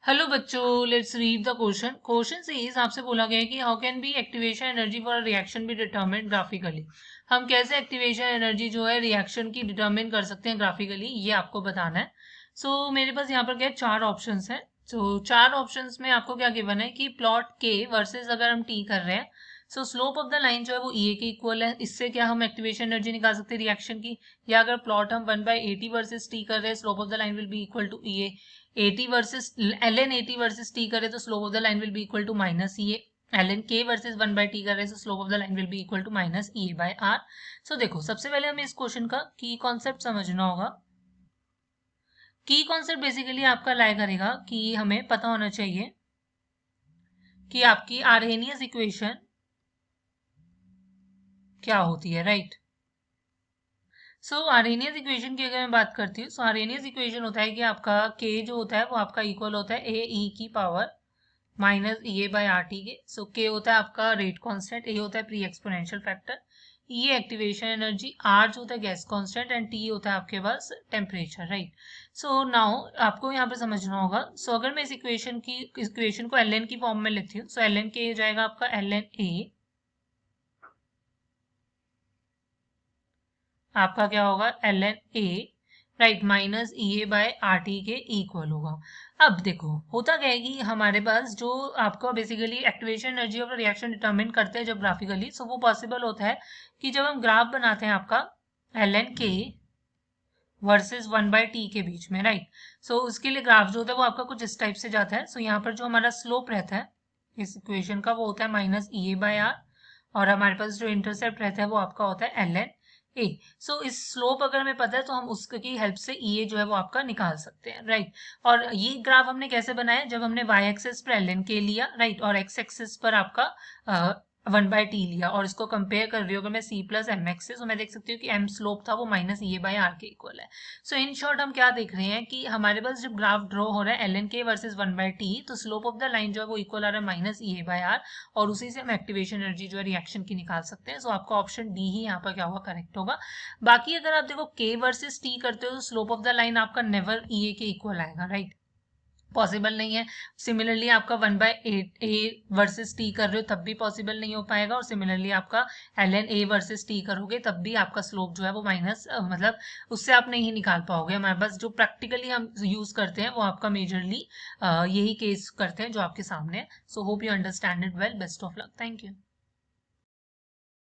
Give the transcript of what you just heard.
Hello बच्चों, let's read the question. Question से इस आपसे बोला गया है कि how can be activation energy for reaction B determine graphically. हम कैसे एक्टिवेशन एनर्जी जो है रिएक्शन की डिटरमिन कर सकते हैं ग्राफिकली, ये आपको बताना है। मेरे पास यहाँ पर क्या है, चार ऑप्शंस हैं। चार ऑप्शंस में आपको क्या गिवन है कि प्लॉट के वर्सेस अगर हम टी कर रहे हैं, स्लोप ऑफ द लाइन जो है वो ई ए के इक्वल है। इससे क्या हम एक्टिवेशन एनर्जी निकाल सकते हैं रिएक्शन की। या अगर प्लॉट हम 1/80 वर्सेस टी कर रहे हैं, slope of the line will be equal to e a. 80 versus ln 80 versus t करे तो slope of the line will be equal to minus e a. ln k versus 1/t कर रहे हैं तो slope of the line will be equal to minus e a by r. देखो, सबसे पहले हमें इस क्वेश्चन का की कॉन्सेप्ट समझना होगा। की कॉन्सेप्ट बेसिकली आपका लाया करेगा कि हमें पता होना चाहिए कि आपकी आर्हेनियस इक्वेशन क्या होती है, राइट। आर्हेनियस इक्वेशन की अगर मैं बात करती हूँ, आर्हेनियस इक्वेशन होता है कि आपका k जो होता है वो आपका इक्वल होता है ए ई की power minus e a by are t के। के होता है आपका रेट कांस्टेंट, ए होता है pre exponential factor, e activation energy, r जो होता है गैस कांस्टेंट एंड टी होता है आपके पास टेम्परेचर, राइट। नाउ आपको यहाँ पे समझना होगा। अगर मैं इस इक्वेशन को एल एन की फॉर्म में लिखती हूँ, एल एन के हो जाएगा आपका एल एन ए, आपका क्या होगा l n a, right, minus e a by r t के इक्वल होगा। अब देखो होता क्या है कि हमारे पास जो आपको basically activation energy of reaction determine करते हैं जब ग्राफिकली, वो पॉसिबल होता है कि जब हम ग्राफ बनाते हैं आपका एल एन के वर्सेस 1/t के बीच में, राइट। उसके लिए ग्राफ जो होता है वो आपका कुछ इस टाइप से जाता है। यहाँ पर जो हमारा स्लोप रहता है इस इक्वेशन का वो होता है minus e a by r, और हमारे पास जो इंटरसेप्ट रहता है वो आपका होता है एल एन ए। इस स्लोप अगर हमें पता है तो हम उसकी हेल्प से ई ए जो है वो आपका निकाल सकते हैं, राइट। और ये ग्राफ हमने कैसे बनाया, जब हमने वाई एक्सेस पर एल एन के लिया, राइट, और एक्स एक्सेस पर आपका 1/t लिया और इसको कंपेयर कर रही हूँ अगर मैं c प्लस एम एक्स से, मैं देख सकती हूँ कि m स्लोप था वो minus e a by r के इक्वल है। इन शॉर्ट हम क्या देख रहे हैं कि हमारे पास जब ग्राफ ड्रॉ हो रहा है एल एन के वर्सेज 1/t, तो स्लोप ऑफ द लाइन जो है वो इक्वल आ रहा है minus e a by r, और उसी से हम एक्टिवेशन एनर्जी जो है रिएक्शन की निकाल सकते हैं। आपका ऑप्शन डी ही यहाँ पर क्या होगा, करेक्ट होगा। बाकी अगर आप देखो k वर्सेज t करते हो तो स्लोप ऑफ द लाइन आपका नेवर ई ए के इक्वल आएगा, राइट, पॉसिबल नहीं है। सिमिलरली आपका 1/8 ए वर्सेस टी कर रहे हो तब भी पॉसिबल नहीं हो पाएगा, और सिमिलरली आपका l n a versus t करोगे तब भी आपका स्लोप जो है वो माइनस मतलब उससे आप नहीं निकाल पाओगे। हमारे पास जो प्रैक्टिकली हम यूज करते हैं वो आपका मेजरली यही केस करते हैं जो आपके सामने है। Hope you understand it well. Best of luck, thank you.